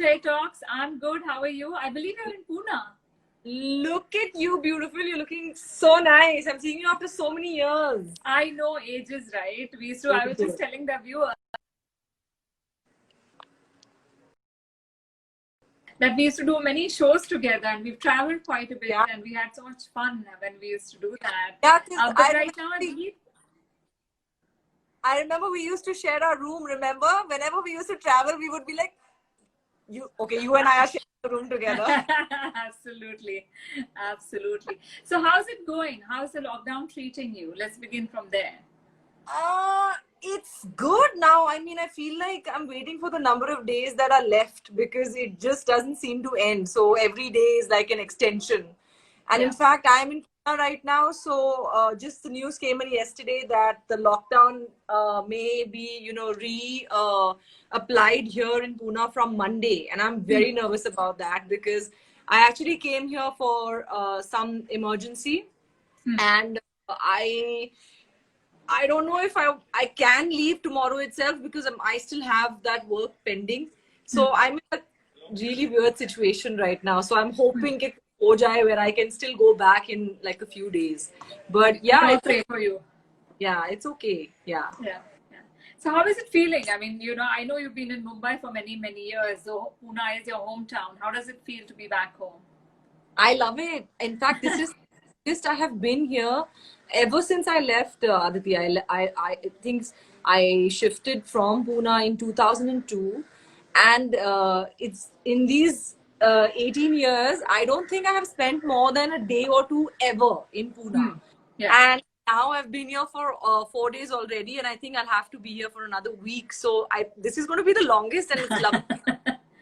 Dr. A Talks. I'm good. How are you? I believe you're in Pune. Look at you, beautiful. You're looking so nice. I'm seeing you after so many years. I know, ages, right? I was just telling the viewer that we used to do many shows together, and we've traveled quite a bit, and we had so much fun when we used to do that. Yeah, but right now, I remember we used to share our room. Remember, whenever we used to travel, we would be like, you and I are sharing the room together. Absolutely. So how's it going? How's the lockdown treating you? Let's begin from there. It's good now. I mean, I feel like I'm waiting for the number of days that are left because it just doesn't seem to end. So every day is like an extension. And in fact, I'm in Pune right now. So just the news came in yesterday that the lockdown may be, applied here in Pune from Monday. And I'm very nervous about that because I actually came here for some emergency. And I don't know if I can leave tomorrow itself because I still have that work pending. So I'm in a really weird situation right now. So I'm hoping it ho jaye where I can still go back in like a few days. But yeah, I'll pray for you. Yeah, it's okay. Yeah. So how is it feeling? I mean, I know you've been in Mumbai for many, many years. So Pune is your hometown. How does it feel to be back home? I love it. In fact, this is just I have been here ever since I left Aditi. I think I shifted from Pune in 2002, and it's in these 18 years. I don't think I have spent more than a day or two ever in Pune. And now I've been here for 4 days already, and I think I'll have to be here for another week. So this is going to be the longest, and it's lovely.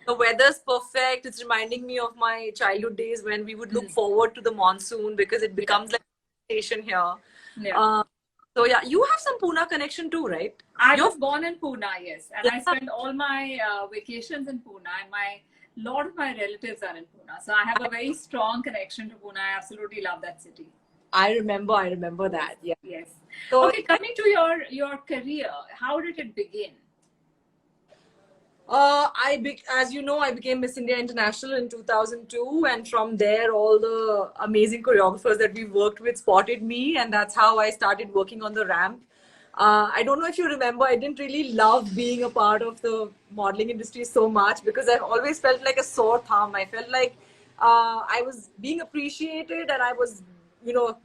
The weather's perfect. It's reminding me of my childhood days when we would look forward to the monsoon because it becomes like a station here. So yeah, you have some Pune connection too, right? I was born in Pune, yes. And I spent all my vacations in Pune. And a lot of my relatives are in Pune. So I have a very strong connection to Pune. I absolutely love that city. I remember that. Yeah. Yes. So, okay, coming to your career, how did it begin? As you know, I became Miss India International in 2002, and from there, all the amazing choreographers that we worked with spotted me, and that's how I started working on the ramp. I don't know if you remember, I didn't really love being a part of the modeling industry so much because I always felt like a sore thumb. I felt like I was being appreciated, and I was,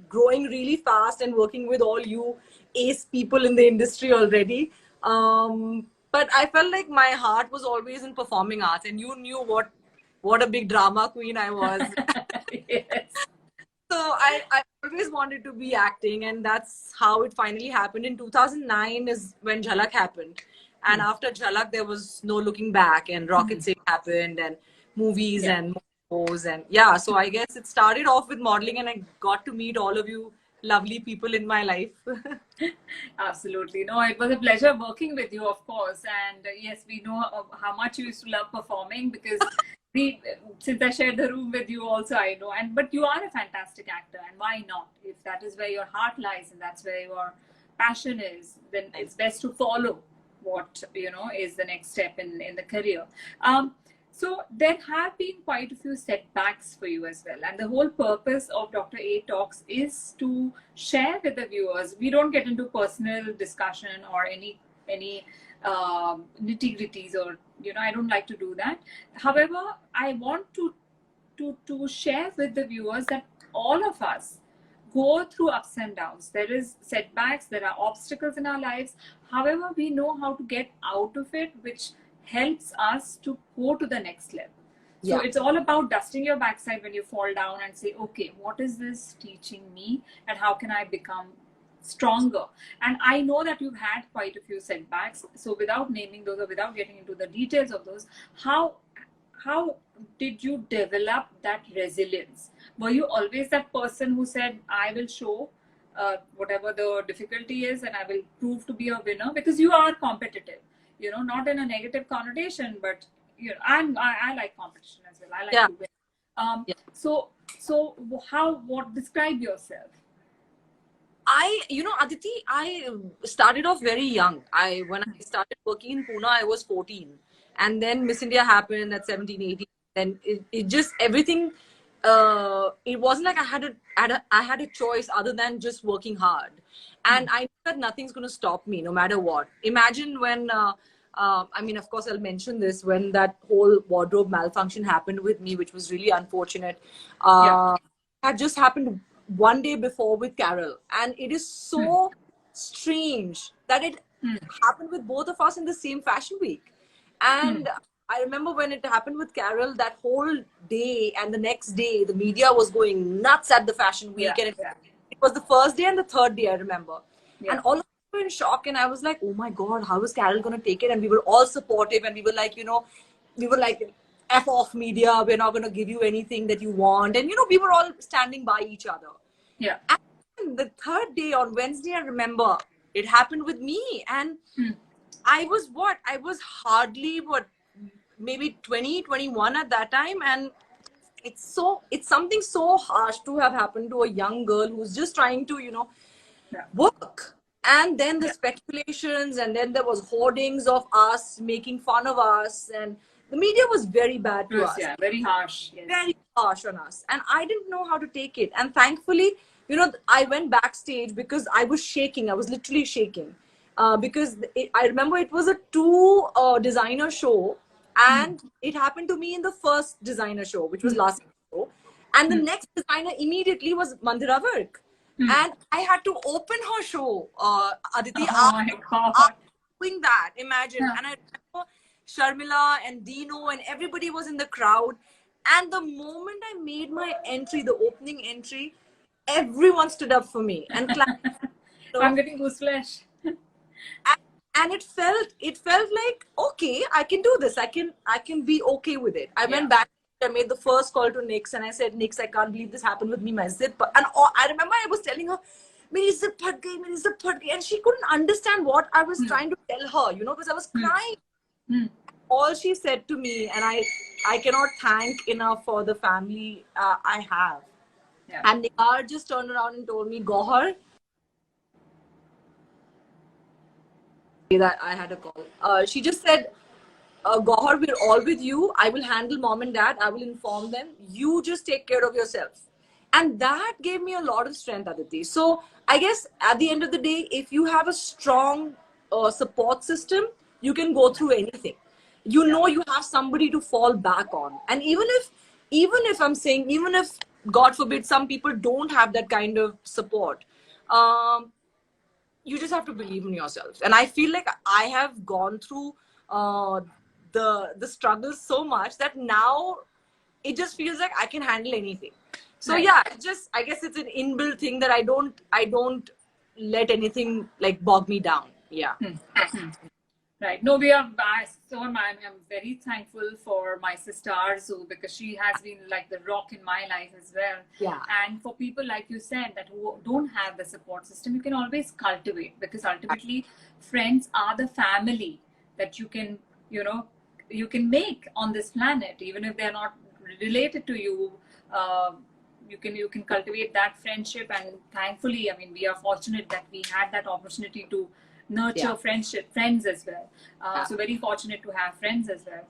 growing really fast and working with all you ace people in the industry already. But I felt like my heart was always in performing arts, and you knew what a big drama queen I was. Yes. So I always wanted to be acting, and that's how it finally happened. In 2009 is when Jhalak happened. And after Jhalak, there was no looking back, and Rocket Singh happened, and movies and shows. And so I guess it started off with modeling, and I got to meet all of you lovely people in my life. Absolutely. No, it was a pleasure working with you, of course. And yes, we know how much you used to love performing because since I shared the room with you also, I know. But you are a fantastic actor, and why not? If that is where your heart lies and that's where your passion is, then it's best to follow what, is the next step in the career. So there have been quite a few setbacks for you as well. And the whole purpose of Dr. A Talks is to share with the viewers. We don't get into personal discussion or any nitty-gritties or, I don't like to do that. However, I want to share with the viewers that all of us go through ups and downs. There is setbacks, there are obstacles in our lives. However, we know how to get out of it, which helps us to go to the next level. So it's all about dusting your backside when you fall down and say, okay, what is this teaching me and how can I become stronger? And I know that you've had quite a few setbacks. So without naming those or without getting into the details of those, how did you develop that resilience? Were you always that person who said, I will show whatever the difficulty is and I will prove to be a winner? Because you are competitive. Not in a negative connotation, but I like competition as well. I like to win. So what describe yourself? Aditi, I started off very young. When I started working in Pune, I was 14. and then Miss India happened at 17, 18. Then it just everything. It wasn't like I had a choice other than just working hard, and I knew that nothing's going to stop me no matter what. Imagine when. I mean, of course, I'll mention this when that whole wardrobe malfunction happened with me, which was really unfortunate. Had just happened one day before with Carol, and it is so strange that it happened with both of us in the same fashion week. And I remember when it happened with Carol, that whole day and the next day, the media was going nuts at the fashion week, and it was the first day and the third day, I remember, and all of us were in shock, and I was like, oh my god, how is Carol going to take it? And we were all supportive, and we were like, we were like, F off media, we're not going to give you anything that you want. And, we were all standing by each other. Yeah. And the third day on Wednesday, I remember it happened with me. And I was hardly, maybe 20, 21 at that time. And it's something so harsh to have happened to a young girl who's just trying to, work. And then the speculations, and then there was hoardings of us, making fun of us, and the media was very bad to us. Yeah, very harsh. Yes. Very harsh on us. And I didn't know how to take it. And thankfully, I went backstage because I was shaking. I was literally shaking. Because I remember it was a 2 designer show. And it happened to me in the first designer show, which was last show. And the next designer immediately was Mandira Virk. And I had to open her show, Aditi. Oh my God. Doing that, imagine. And I remember Sharmila and Dino and everybody was in the crowd. And the moment I made my entry, the opening entry, everyone stood up for me and clapped. I'm getting goosebumps. And it felt like, okay, I can do this. I can be okay with it. I went back. I made the first call to Nix and I said, Nix, I can't believe this happened with me. My zip. And I remember I was telling her, मेरी zip फट गई, and she couldn't understand what I was trying to tell her, because I was crying. All she said to me, and I cannot thank enough for the family I have. Yeah. And Nihar just turned around and told me, Gauahar, that I had a call. She just said, Gauahar, we're all with you. I will handle mom and dad. I will inform them. You just take care of yourself. And that gave me a lot of strength, Aditi. So I guess at the end of the day, if you have a strong support system, you can go through anything. You have somebody to fall back on. And even if I'm saying, even if, God forbid, some people don't have that kind of support, you just have to believe in yourself. And I feel like I have gone through the struggles so much that now it just feels like I can handle anything. So I guess it's an inbuilt thing that I don't let anything like bog me down. Yeah. Right. No, we are. I'm very thankful for my sister Arzu, because she has been like the rock in my life as well. Yeah. And for people like you said that who don't have the support system, you can always cultivate, because ultimately friends are the family that you can make on this planet, even if they're not related to you. You can cultivate that friendship, and thankfully, I mean, we are fortunate that we had that opportunity to nurture friends as well. So very fortunate to have friends as well.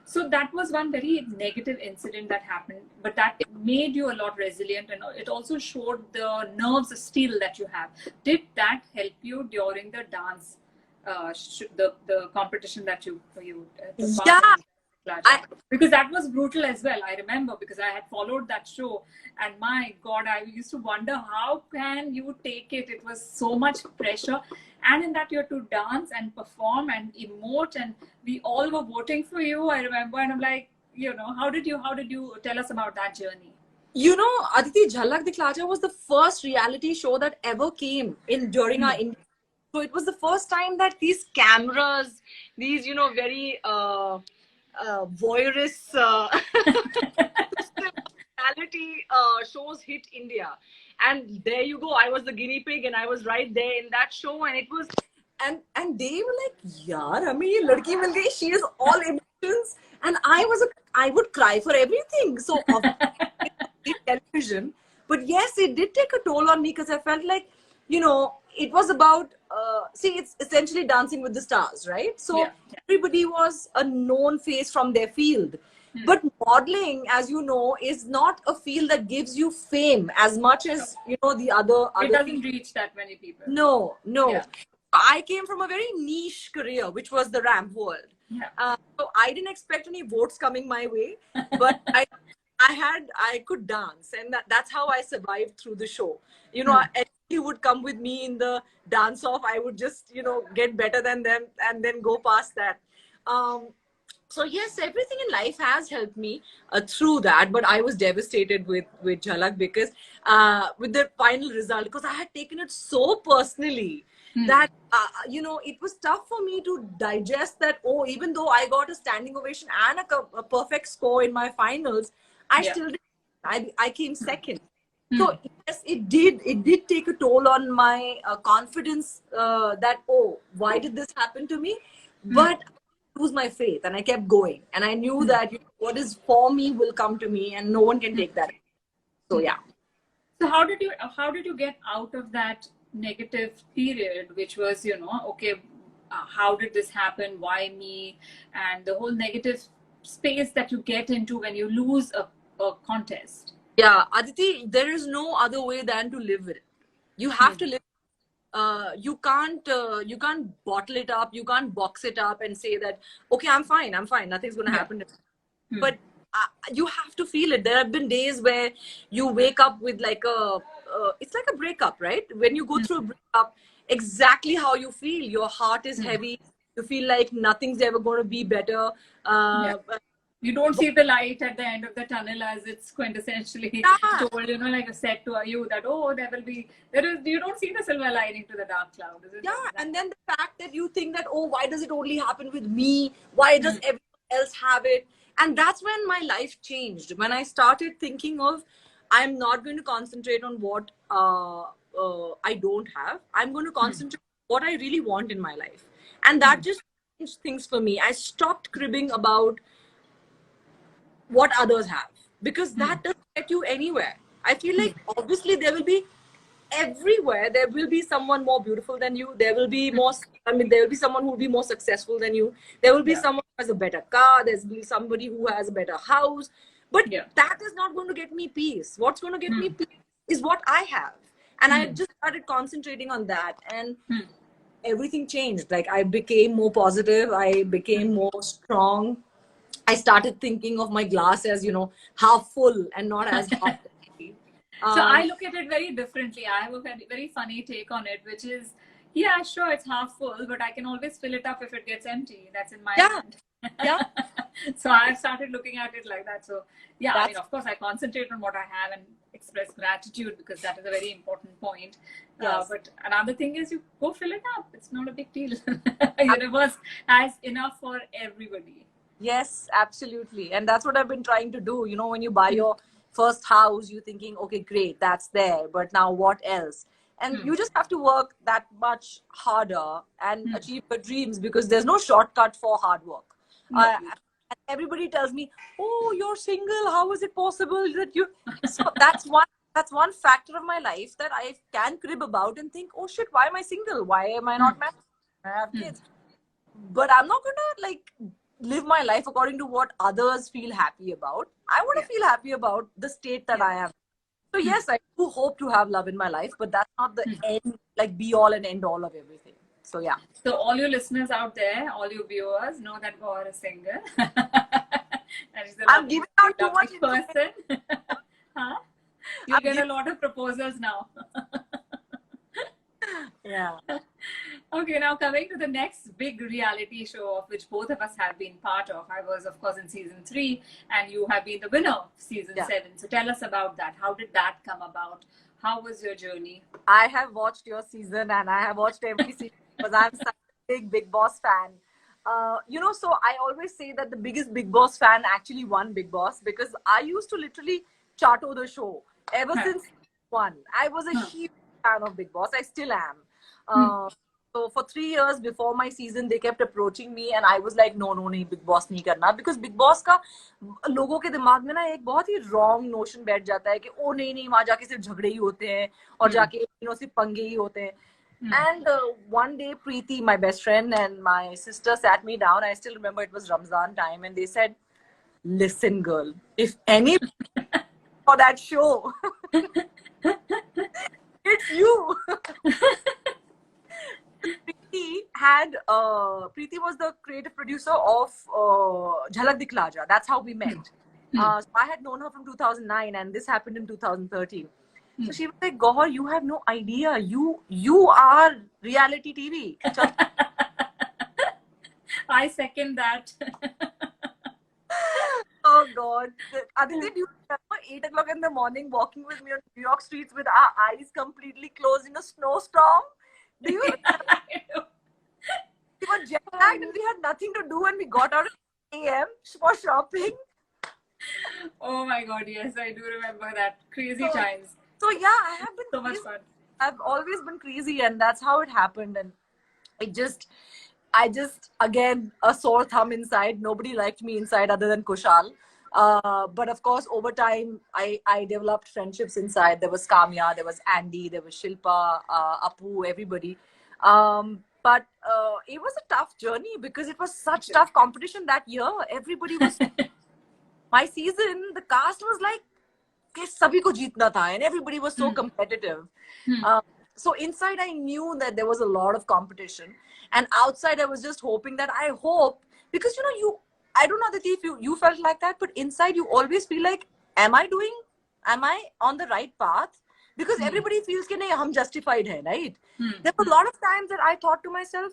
So that was one very negative incident that happened, but that made you a lot resilient, and it also showed the nerves of steel that you have. Did that help you during the dance, the competition that you took part in? Because that was brutal as well. I remember, because I had followed that show, and my God, I used to wonder, how can you take it? It was so much pressure, and in that you had to dance and perform and emote, and we all were voting for you, I remember. And I'm like, how did you tell us about that journey? Aditi, Jhalak Dikhhla Jaa was the first reality show that ever came during our India. So it was the first time that these cameras, these very voyeurist reality shows hit India. And there you go, I was the guinea pig, and I was right there in that show, and it was and they were like, yaar, hame ye ladki mil gayi, she is all emotions. And I would cry for everything. So television, but yes, it did take a toll on me, because I felt like you know, it was about, see, it's essentially Dancing with the Stars, right? So Yeah. everybody was a known face from their field. But modeling, as you know, is not a field that gives you fame as much as, you know, the other It other doesn't fields. reach that many people. No, no. Yeah. I came from a very niche career, which was the ramp world. Yeah. So I didn't expect any votes coming my way, but I could dance, and that's how I survived through the show. You know, he would come with me in the dance off. I would just, you know, get better than them and then go past that. Um, so yes, everything in life has helped me through that, but I was devastated with Jhalak because with the final result, because I had taken it so personally that you know, it was tough for me to digest that, oh, even though I got a standing ovation and a perfect score in my finals, I Yeah. still didn't. I came second. So yes, it did take a toll on my confidence, that, oh, why did this happen to me? But I lose my faith, and I kept going, and I knew that, you know, what is for me will come to me, and no one can take that. So yeah. So how did you get out of that negative period, which was, you know, okay, how did this happen? Why me? And the whole negative space that you get into when you lose a contest. Yeah, Aditi, there is no other way than to live with it. You have to live. You can't bottle it up. You can't box it up and say that, okay, I'm fine. I'm fine. Nothing's going to happen to me. But you have to feel it. There have been days where you wake up with like it's like a breakup, right? When you go through a breakup, exactly how you feel. Your heart is heavy. You feel like nothing's ever going to be better. Yeah. You don't see the light at the end of the tunnel, as it's quintessentially told, you know, like a said to you that, oh, you don't see the silver lining to the dark cloud. Yeah, and then the fact that you think that, oh, why does it only happen with me? Why does everyone else have it? And that's when my life changed. When I started thinking of, I'm not going to concentrate on what I don't have. I'm going to concentrate on what I really want in my life. And that just changed things for me. I stopped cribbing about what others have, because that doesn't get you anywhere. I feel like obviously there will be, everywhere there will be someone more beautiful than you. There will be more, I mean, there will be someone who will be more successful than you. There will be someone who has a better car. There's be somebody who has a better house. But that is not going to get me peace. What's going to get me peace is what I have. And I just started concentrating on that, and everything changed. Like, I became more positive. I became more strong. I started thinking of my glass as, you know, half full and not as half empty. So I look at it very differently. I have a very, very funny take on it, which is, yeah, sure, it's half full, but I can always fill it up if it gets empty. That's in my hand. Yeah. So I've started looking at it like that. So yeah, I mean, of course, I concentrate on what I have and express gratitude, because that is a very important point. But another thing is, you go fill it up. It's not a big deal. Universe has enough for everybody. Yes, absolutely. And that's what I've been trying to do. You know, when you buy your first house, you're thinking, okay, great, that's there. But now what else? And you just have to work that much harder and achieve your dreams, because there's no shortcut for hard work. And everybody tells me, oh, you're single. How is it possible that you... So that's one factor of my life that I can crib about and think, oh shit, why am I single? Why am I not married? I have kids. But I'm not gonna like live my life according to what others feel happy about. I want to feel happy about the state that I am. So yes, I do hope to have love in my life, but that's not the end, like be all and end all of everything. So yeah. So all your listeners out there, all your viewers, know that Gauahar is single. And she's I'm giving out too much person. Huh? You'll get a lot of proposals now. Yeah. Okay, now coming to the next big reality show, of which both of us have been part of. I was, of course, in season 3, and you have been the winner of season 7. So tell us about that. How did that come about? How was your journey? I have watched your season, and I have watched every season because I'm such a big Bigg Boss fan. You know, so I always say that the biggest Bigg Boss fan actually won Bigg Boss, because I used to literally charter the show ever since 1. I was a huge fan of Bigg Boss. I still am. So for 3 years before my season, they kept approaching me, and I was like, no, no, नहीं, Bigg Boss नहीं करना, because Bigg Boss का लोगों के दिमाग में ना एक बहुत ही wrong notion बैठ जाता है कि ओ नहीं नहीं, वहां जाके सिर्फ झगड़े ही होते हैं और जाके सिर्फ पंगे ही होते हैं. And one day, Preeti, my best friend, and my sister sat me down. I still remember it was Ramzan time, and they said, "Listen, girl, if any for that show, it's you." Preeti was the creative producer of Jhalak Dikhhla Jaa. That's how we met. So I had known her from 2009, and this happened in 2013. So she was like, "Gauahar, you have no idea. You are reality TV." I second that. Oh God. Aditi, do you remember 8 o'clock in the morning walking with me on New York streets with our eyes completely closed in a snowstorm? Do you remember? We were jet lagged and we had nothing to do, and we got out at AM for shopping. Oh my God, yes, I do remember that. Crazy times. So yeah, I have been so much fun. I've always been crazy, and that's how it happened. And I just again, a sore thumb inside. Nobody liked me inside other than Kushal. But of course, over time, I developed friendships inside. There was Kamya, there was Andy, there was Shilpa, Apu, everybody. But it was a tough journey because it was such tough competition that year. Everybody was. My season, the cast was like, sabhi ko jeetna tha, and everybody was so competitive. So inside, I knew that there was a lot of competition, and outside, I was just hoping that I hope, because I don't know, Aditi, if you felt like that, but inside, you always feel like, am I on the right path? Because everybody feels that hum justified hai, right? There were a lot of times that I thought to myself,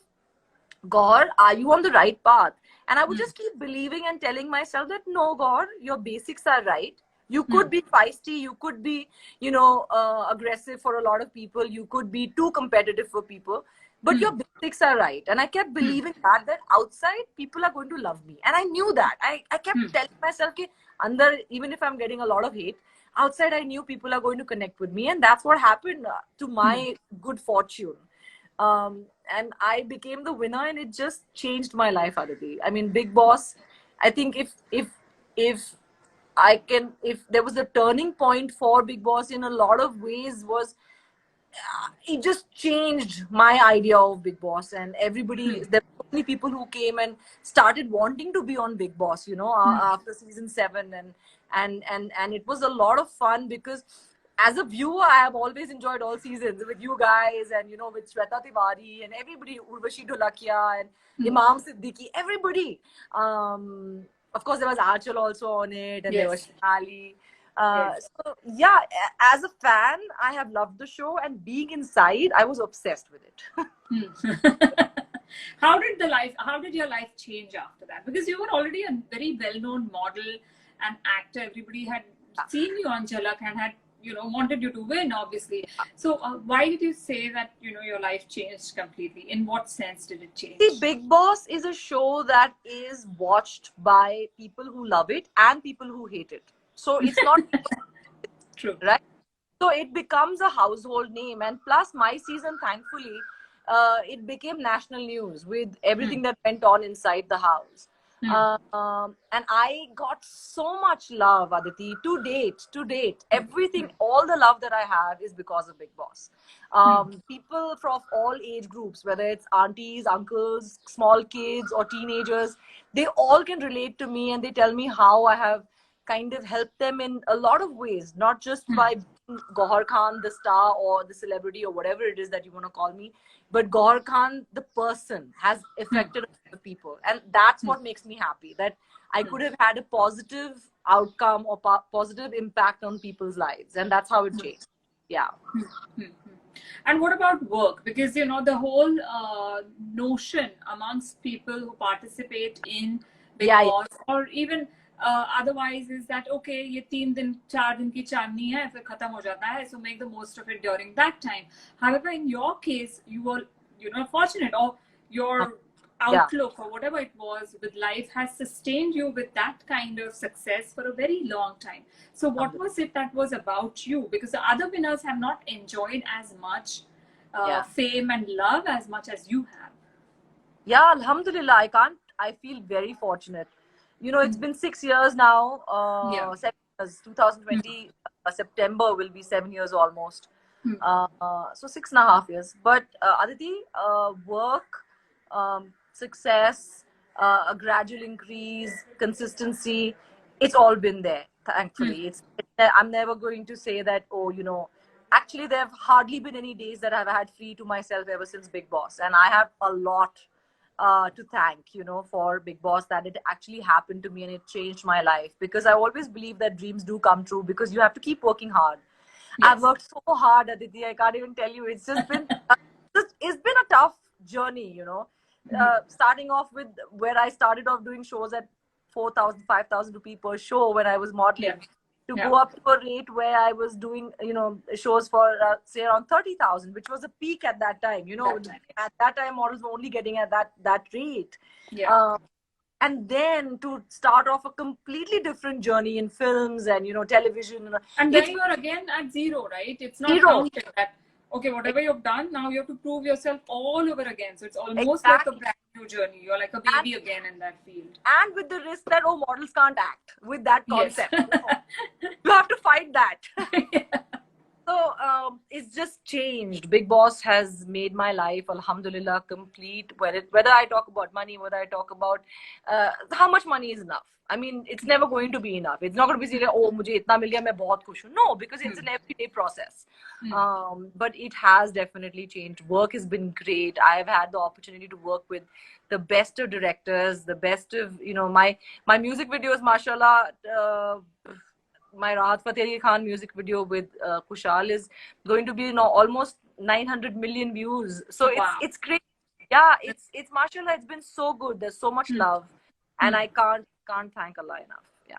Gauahar, are you on the right path? And I would just keep believing and telling myself that no, Gauahar, your basics are right. You could be feisty, you could be, aggressive for a lot of people, you could be too competitive for people, but your basics are right. And I kept believing that outside people are going to love me. And I knew that. I kept telling myself that under, even if I'm getting a lot of hate, outside I knew people are going to connect with me. And that's what happened to my good fortune. And I became the winner, and it just changed my life, Aditi. I mean, Bigg Boss, I think if there was a turning point for Bigg Boss in a lot of ways, was it just changed my idea of Bigg Boss. And everybody, there were so many people who came and started wanting to be on Bigg Boss, after season 7, and it was a lot of fun because as a viewer, I have always enjoyed all seasons with you guys, and with Shweta Tiwari and everybody, Urvashi Dholakia and Imam Siddiqui, everybody. Of course, there was Archal also on it, and there was Shali. So yeah, as a fan, I have loved the show, and being inside, I was obsessed with it. How did your life change after that? Because you were already a very well-known model and actor. Everybody had seen you on Jhalak and had wanted you to win, obviously. So why did you say that your life changed completely? In what sense did it change? See, Bigg Boss is a show that is watched by people who love it and people who hate it. So it's not true, right? So it becomes a household name, and plus my season, thankfully, it became national news with everything that went on inside the house. And I got so much love, Aditi, to date. Everything, all the love that I have is because of Bigg Boss. People from all age groups, whether it's aunties, uncles, small kids, or teenagers, they all can relate to me, and they tell me how I have kind of helped them in a lot of ways, not just by being Gauahar Khan, the star or the celebrity or whatever it is that you want to call me, but Gauahar Khan, the person, has affected a lot of people. And that's what makes me happy, that I could have had a positive outcome or positive impact on people's lives. And that's how it changed. Yeah. And what about work? Because, the whole notion amongst people who participate in Bigg Boss or even otherwise is that, okay, ye 3 din, 4 din ki chandni hai, fir khatam ho jata hai, so make the most of it during that time. However, in your case, you were, fortunate, or your outlook or whatever it was with life has sustained you with that kind of success for a very long time. So what was it that was about you? Because the other winners have not enjoyed as much fame and love as much as you have. Yeah, Alhamdulillah. I feel very fortunate. You know, it's been 6 years now. 7 years. 2020 September will be 7 years almost. So 6.5 years. But Aditi, work, success, a gradual increase, consistency, it's all been there, thankfully. I'm never going to say that, oh, you know, actually there have hardly been any days that I've had free to myself ever since Bigg Boss. And I have a lot to thank, you know, for Bigg Boss, that it actually happened to me and it changed my life. Because I always believe that dreams do come true because you have to keep working hard. Yes. I've worked so hard, Aditi. I can't even tell you. It's just been it's been a tough journey, you know. Starting off with where I started off doing shows at 4,000, 5,000 rupees per show when I was modeling, to go up to a rate where I was doing, you know, shows for say around 30,000, which was a peak at that time. You know, at that time models were only getting at that rate. And then to start off a completely different journey in films and, you know, television. And then you're again at zero, right? It's not counted that, okay, whatever you've done, now you have to prove yourself all over again. So it's almost like a brand new journey. You're like a baby again in that field. And with the risk that, oh, models can't act, with that concept. You have to fight that. So it's just changed. Bigg Boss has made my life, alhamdulillah, complete. Whether I talk about money, whether I talk about how much money is enough. I mean, it's never going to be enough. It's not going to be like, oh, mujhe itna mil gaya, main bahut khush hu. No, because it's an everyday process. But it has definitely changed. Work has been great. I have had the opportunity to work with the best of directors, the best of, you know, my music videos, mashallah. My Rahat Fateh Ali Khan music video with Kushal is going to be, you know, almost 900 million views. So it's great. Yeah, it's mashallah, it's been so good. There's so much love, and I can't thank Allah enough. Yeah,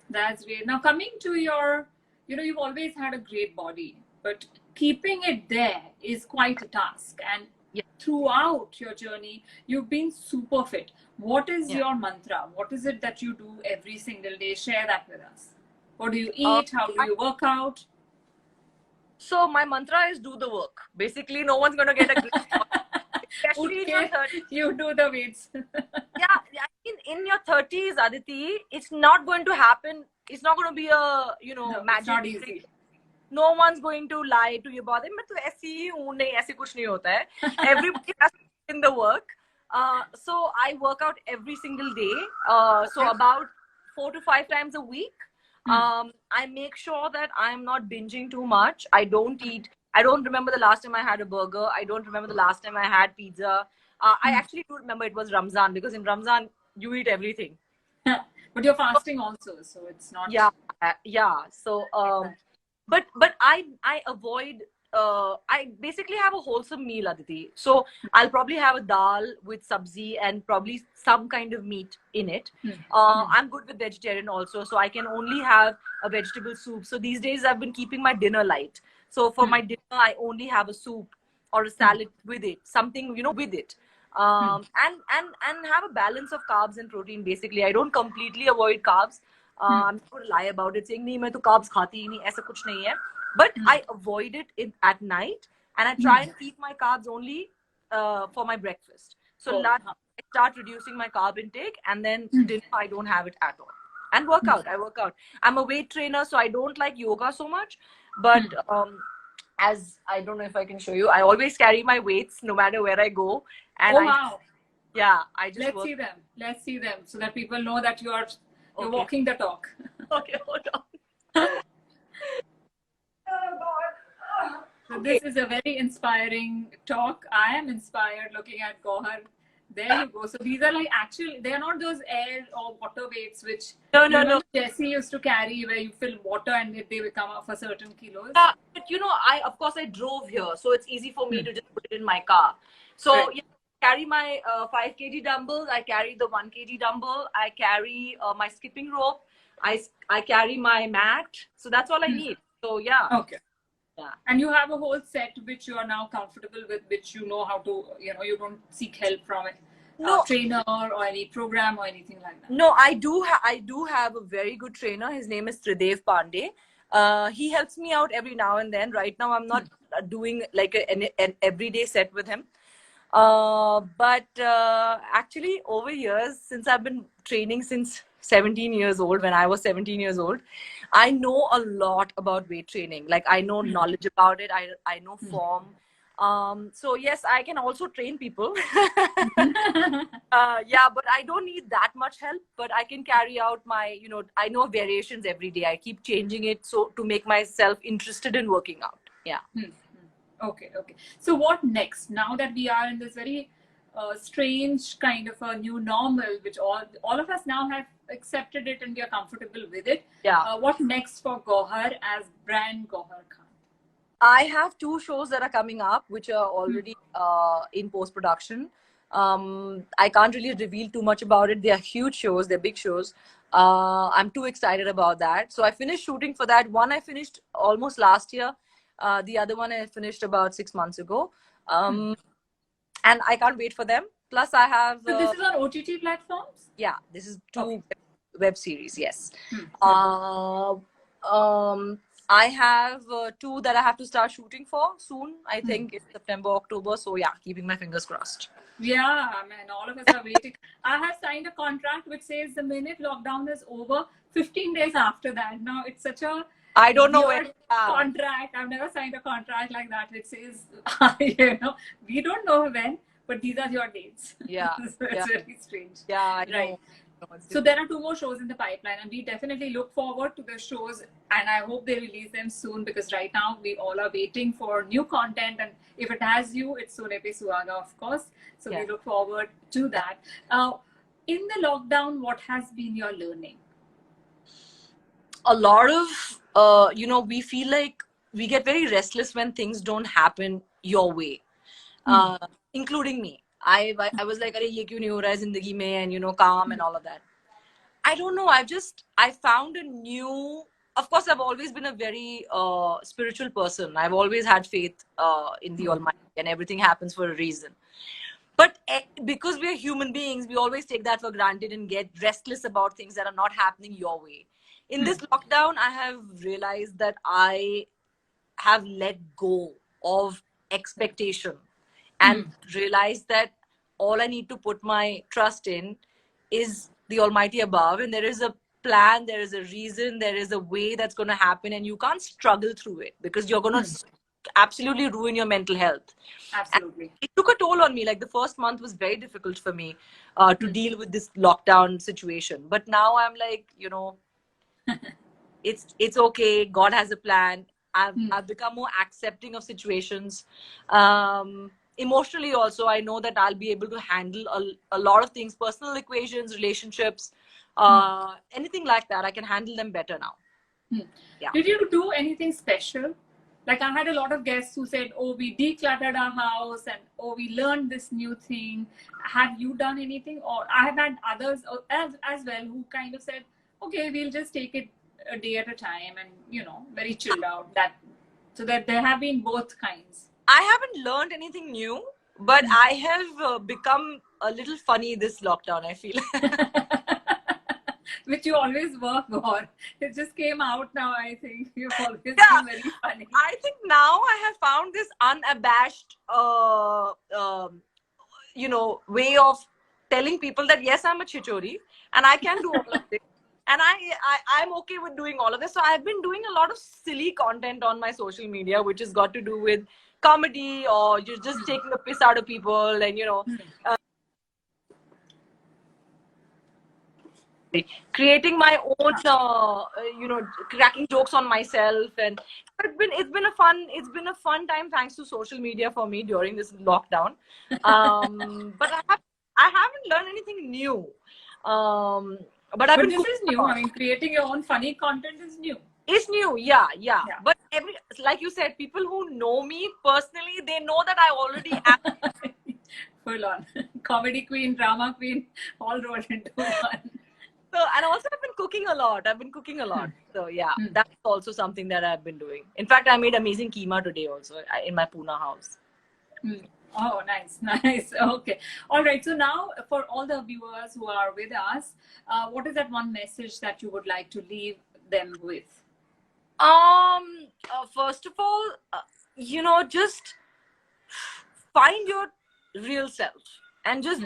that's great. Now coming to your, you know, you've always had a great body, but keeping it there is quite a task. And throughout your journey, you've been super fit. What is your mantra? What is it that you do every single day? Share that with us. What do you eat? How do you work out? So my mantra is do the work. Basically, no one's going to get a grip. Especially in your 30s. You do the weights. In your 30s, Aditi, it's not going to happen. It's not going to be a, you know, magic. It's not easy. No one's going to lie to you about it. Everybody has to put in the work. So I work out every single day. So about 4 to 5 times a week. I make sure that I'm not binging too much. I don't eat. I don't remember the last time I had a burger. I don't remember the last time I had pizza. I actually do remember it was Ramzan, because in Ramzan you eat everything. But you're fasting also, so it's not. Yeah. So, but I avoid. I basically have a wholesome meal, Aditi. So I'll probably have a dal with sabzi and probably some kind of meat in it. I'm good with vegetarian also, so I can only have a vegetable soup. So these days I've been keeping my dinner light. So for my dinner, I only have a soup or a salad with it, something, you know, with it. And have a balance of carbs and protein. Basically, I don't completely avoid carbs. I'm not going to lie about it, saying, "Nahi, main to carbs khati hi nahi, aisa kuch nahi hai." But I avoid it at night, and I try and keep my carbs only for my breakfast. So I start reducing my carb intake, and then dinner I don't have it at all. And workout, I work out. I'm a weight trainer, so I don't like yoga so much. But as I don't know if I can show you, I always carry my weights no matter where I go. And wow! I just see them. Let's see them so that people know that you're walking the talk. Okay, hold on. So this is a very inspiring talk. I am inspired looking at Gauahar. There you go. So these are like actually, they are not those air or water weights which no. Jessie used to carry, where you fill water and they become of a certain kilos. But you know, I drove here, so it's easy for me to just put it in my car. So I carry my 5 kg dumbbells. I carry the 1 kg dumbbell. I carry my skipping rope. I carry my mat. So that's all I need. So yeah. Okay. Yeah. And you have a whole set which you are now comfortable with, which you know how to, you know, you don't seek help from it. No trainer or any program or anything like that. No, I do have a very good trainer. His name is Tridev Pandey. He helps me out every now and then. Right now, I'm not doing like an everyday set with him. But actually, over years, since I've been training since 17 years old, when I was 17 years old, I know a lot about weight training. Like, I know knowledge about it. I know form. So yes, I can also train people. Yeah, but I don't need that much help. But I can carry out my, I know variations every day. I keep changing it so to make myself interested in working out. Yeah. Okay. So what next? Now that we are in this very strange kind of a new normal, which all of us now have accepted it and we are comfortable with it. Yeah. What next for Gauahar as brand Gauahar Khan? I have 2 shows that are coming up, which are already in post production. I can't really reveal too much about it. They are huge shows. They're big shows. I'm too excited about that. So I finished shooting for that. One I finished almost last year. The other one I finished about 6 months ago. And I can't wait for them. Plus, I have. So this is on OTT platforms? Yeah, this is 2 Okay. web series. Yes. I have 2 that I have to start shooting for soon. I think it's September, October. So yeah, keeping my fingers crossed. Yeah, man, all of us are waiting. I have signed a contract which says the minute lockdown is over, 15 days after that. Now, it's such a I don't know weird contract. I've never signed a contract like that which says, we don't know when, but these are your dates. Yeah. So it's very strange. Yeah, I know. Right. So there are 2 more shows in the pipeline, and we definitely look forward to the shows, and I hope they release them soon, because right now we all are waiting for new content, and if it has you, it's Sone Pe Suhaga, of course. So we look forward to that. In the lockdown, what has been your learning? A lot of, we feel like we get very restless when things don't happen your way, including me. I was like, "Arey, ye kyun nahi ho raha hai zindagi mein," and calm and all of that. I don't know. I found a new. Of course, I've always been a very spiritual person. I've always had faith in the Almighty, and everything happens for a reason. But because we're human beings, we always take that for granted and get restless about things that are not happening your way. In this lockdown, I have realized that I have let go of expectation and realized that all I need to put my trust in is the Almighty above, and there is a plan, there is a reason, there is a way that's going to happen, and you can't struggle through it because you're going to absolutely ruin your mental health. Absolutely. And it took a toll on me. Like, the first month was very difficult for me to deal with this lockdown situation. But now I'm like, it's okay. God has a plan. I've become more accepting of situations. Emotionally also, I know that I'll be able to handle a lot of things, personal equations, relationships, anything like that. I can handle them better now. Yeah. Did you do anything special? Like, I had a lot of guests who said, "Oh, we decluttered our house," and "Oh, we learned this new thing." Have you done anything? Or I have had others as well who kind of said, "Okay, we'll just take it a day at a time," and very chilled out. So that there have been both kinds. I haven't learned anything new, but I have become a little funny this lockdown, I feel. Which you always work for. It just came out now, I think. You've always been very funny. I think now I have found this unabashed, way of telling people that, yes, I'm a chichori and I can do all of this. And I'm okay with doing all of this. So I've been doing a lot of silly content on my social media, which has got to do with comedy, or you're just taking the piss out of people, and creating my own cracking jokes on myself. And it's been a fun time, thanks to social media, for me during this lockdown. But I haven't learned anything new. But this is new. I mean, creating your own funny content is new. It's new, yeah. But like you said, people who know me personally, they know that I already am full on comedy queen, drama queen, all rolled into one. So, and also I've been cooking a lot. So yeah, that's also something that I've been doing. In fact, I made amazing keema today also in my Pune house. Oh, nice. Okay. All right. So now, for all the viewers who are with us, what is that one message that you would like to leave them with? First of all, just find your real self and just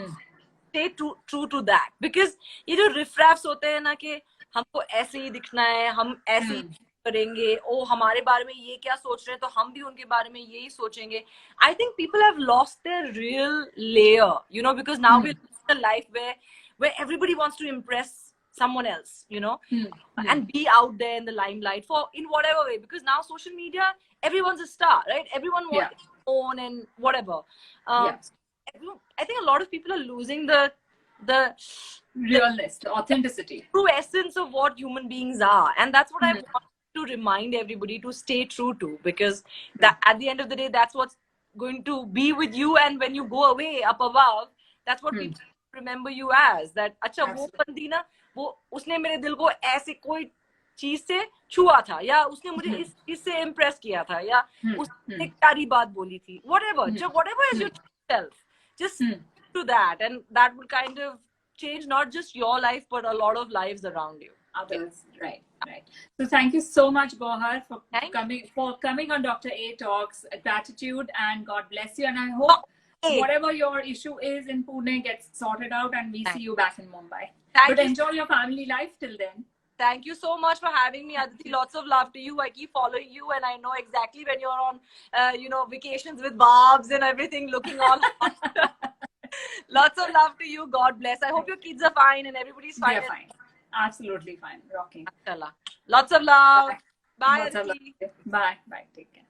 stay true to that, because ये जो riffraffs होते हैं ना कि हमको ऐसे ही दिखना है, हम ऐसे ही करेंगे, ओ हमारे बारे में ये क्या सोच रहे हैं तो हम भी उनके बारे में यही सोचेंगे. I think people have lost their real layer, because now we're in a life where everybody wants to impress someone else, and be out there in the limelight in whatever way, because now social media, everyone's a star, right? Everyone wants to own and whatever. I think a lot of people are losing the realness, the authenticity, true essence of what human beings are, and that's what I want to remind everybody to stay true to, because that at the end of the day, that's what's going to be with you, and when you go away up above, that's what people remember you as. That अच्छा वो बंदी ना, वो उसने मेरे दिल को ऐसे कोई चीज से छुआ था, या उसने मुझे इस चीज से इम्प्रेस किया था, या उसने एक प्यारी बात बोली थी, whatever is your self, just to that, and that would kind of change not just your life but a lot of lives around you. Others, right. So thank you so much, Gauahar, for coming on Dr. A Talks. Gratitude and God bless you, and I hope whatever your issue is in Pune gets sorted out and we see you back in Mumbai. But enjoy your family life till then. Thank you so much for having me, Aditi. Lots of love to you. I keep following you, and I know exactly when you're on, vacations with Barbs and everything, looking all hot. Lots of love to you. God bless. I hope your kids are fine and everybody's fine. They're fine. Absolutely fine. Rocking. Lots of love. Bye, Aditi. Bye. Take care.